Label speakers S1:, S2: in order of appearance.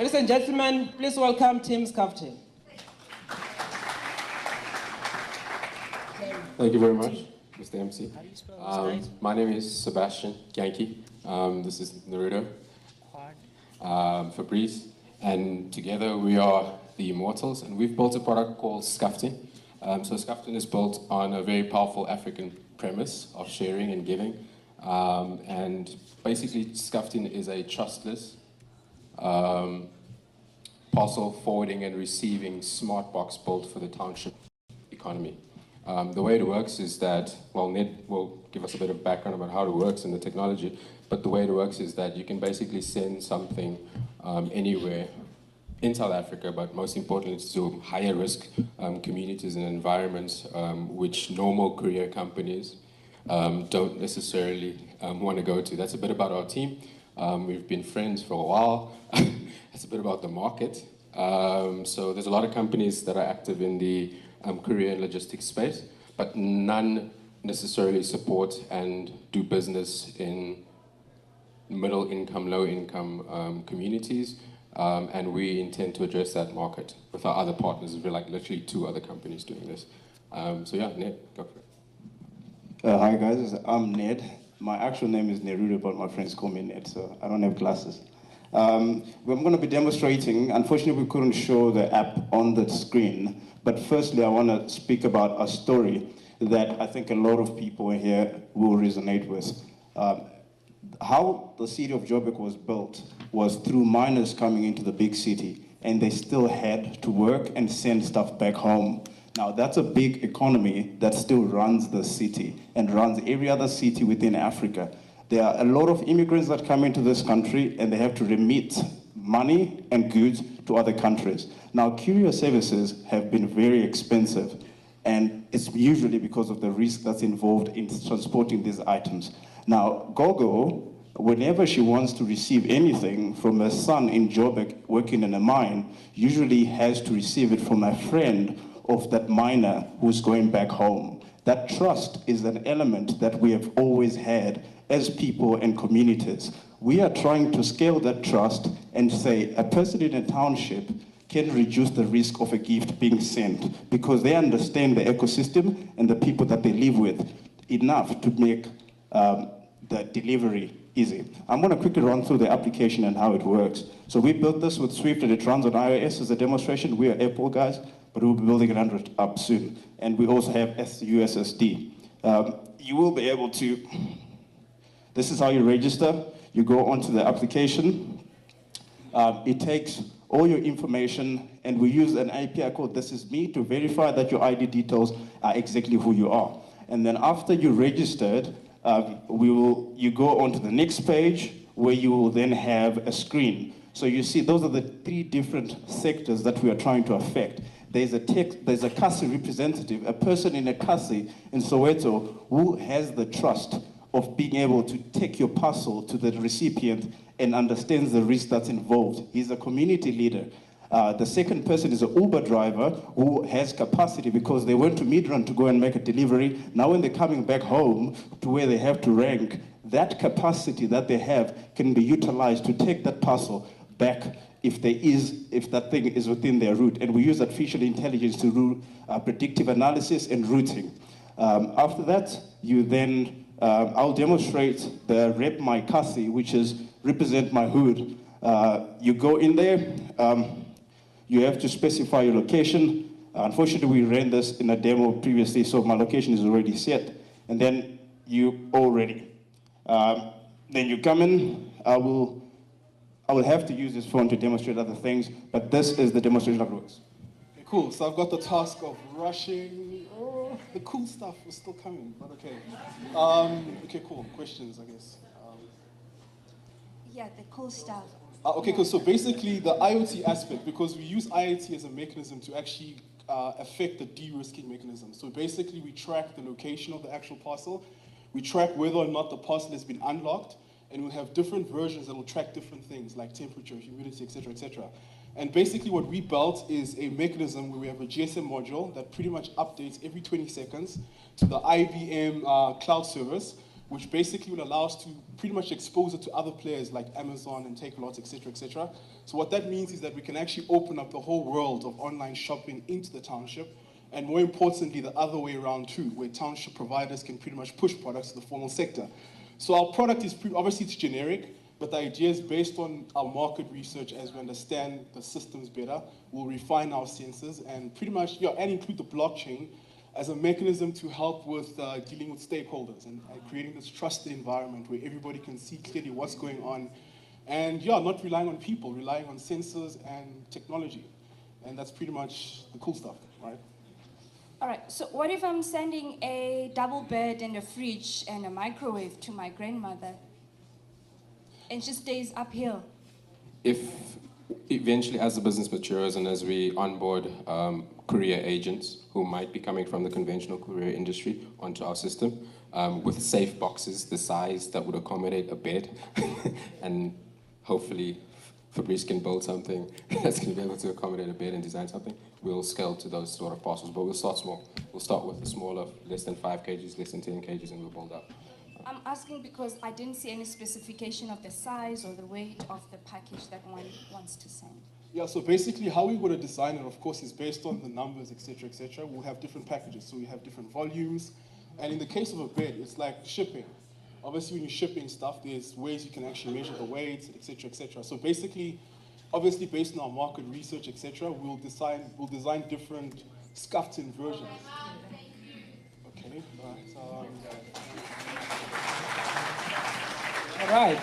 S1: Ladies and gentlemen, please welcome Team Skaftin.
S2: Thank you very much, Mr. MC. My name is Sebastian, Dyantyi. This is Nerudo, Fabrice, and together we are the Immortals, and we've built a product called Skaftin. So Skaftin is built on a very powerful African premise of sharing and giving. And basically, Skaftin is a trustless parcel forwarding and receiving smart box built for the township economy. The way it works is that, well, Ned will give us a bit of background about how it works and the technology, but the way it works is that you can basically send something anywhere in South Africa, but most importantly to higher risk communities and environments which normal courier companies don't necessarily want to go to. That's a bit about our team. We've been friends for a while. That's a bit about the market. So there's a lot of companies that are active in the courier and logistics space, but none necessarily support and do business in middle income, low income communities. And we intend to address that market with our other partners. We're like literally 2 other companies doing this. So yeah, Ned, go for it.
S3: Hi guys, I'm Ned. My actual name is Nerudo, but my friends call me Ned, so I don't have glasses. I'm going to be demonstrating. Unfortunately, we couldn't show the app on the screen, but firstly, I want to speak about a story that I think a lot of people here will resonate with. How the city of Joburg was built was through miners coming into the big city, and they still had to work and send stuff back home. Now, that's a big economy that still runs the city and runs every other city within Africa. There are a lot of immigrants that come into this country, and they have to remit money and goods to other countries. Now, courier services have been very expensive, and it's usually because of the risk that's involved in transporting these items. Now, Gogo, whenever she wants to receive anything from her son in Joburg working in a mine, usually has to receive it from a friend of that miner who's going back home. That trust is an element that we have always had as people and communities. We are trying to scale that trust and say a person in a township can reduce the risk of a gift being sent because they understand the ecosystem and the people that they live with enough to make the delivery easy. I'm going to quickly run through the application and how it works. So we built this with Swift, and it runs on iOS as a demonstration. We are Apple guys, but we'll be building an Android app soon. And we also have USSD. You will be able to, this is how you register. You go onto the application. It takes all your information, and we use an API called This Is Me to verify that your ID details are exactly who you are. And then after you registered, you go onto the next page where you will then have a screen. So you see those are the 3 different sectors that we are trying to affect. There's a Kasi representative, a person in a Kasi in Soweto who has the trust of being able to take your parcel to the recipient and understands the risk that's involved. He's a community leader. The second person is an Uber driver who has capacity because they went to Midrand to go and make a delivery. Now when they're coming back home to where they have to rank, that capacity that they have can be utilized to take that parcel back if that thing is within their route. And we use artificial intelligence to do predictive analysis and routing. After that, you then, I'll demonstrate the Rep My Kasi, which is represent my hood. You go in there, you have to specify your location. Unfortunately, we ran this in a demo previously, so my location is already set. And then you all ready. Then you come in. I will have to use this phone to demonstrate other things, but this is the demonstration that works.
S4: Okay, cool. So I've got the task of rushing. Oh, the cool stuff was still coming, but okay. Okay, cool. Questions, I guess.
S5: Yeah, the cool stuff.
S4: Okay, cool. So basically the IoT aspect, because we use IoT as a mechanism to actually affect the de-risking mechanism. So basically we track the location of the actual parcel. We track whether or not the parcel has been unlocked, and we'll have different versions that will track different things like temperature, humidity, etc., etc. And basically what we built is a mechanism where we have a GSM module that pretty much updates every 20 seconds to the IBM cloud service, which basically will allow us to pretty much expose it to other players like Amazon and Takealot, et cetera, et cetera. So what that means is that we can actually open up the whole world of online shopping into the township, and more importantly, the other way around too, where township providers can pretty much push products to the formal sector. So our product is obviously it's generic, but the idea is based on our market research. As we understand the systems better, we'll refine our sensors and pretty much, and include the blockchain as a mechanism to help with dealing with stakeholders and creating this trusted environment where everybody can see clearly what's going on. And not relying on people, relying on sensors and technology. And that's pretty much the cool stuff, right?
S5: All right, so what if I'm sending a double bed and a fridge and a microwave to my grandmother and she stays uphill?
S2: If eventually, as the business matures and as we onboard courier agents who might be coming from the conventional courier industry onto our system, with safe boxes the size that would accommodate a bed, and hopefully Fabrice can build something that's going to be able to accommodate a bed and design something, we'll scale to those sort of parcels, but we'll start small. We'll start with a smaller, less than 5 kgs, less than 10 kgs, and we'll build up.
S5: I'm asking because I didn't see any specification of the size or the weight of the package that one wants to send.
S4: Yeah, so basically how we would have designed it, of course, is based on the numbers, et cetera, et cetera. We'll have different packages, so we have different volumes. And in the case of a bed, it's like shipping. Obviously, when you're shipping stuff, there's ways you can actually measure the weights, et cetera, et cetera. So basically, obviously, based on our market research, et cetera, we'll design different Skaftin versions. Okay,
S1: All right.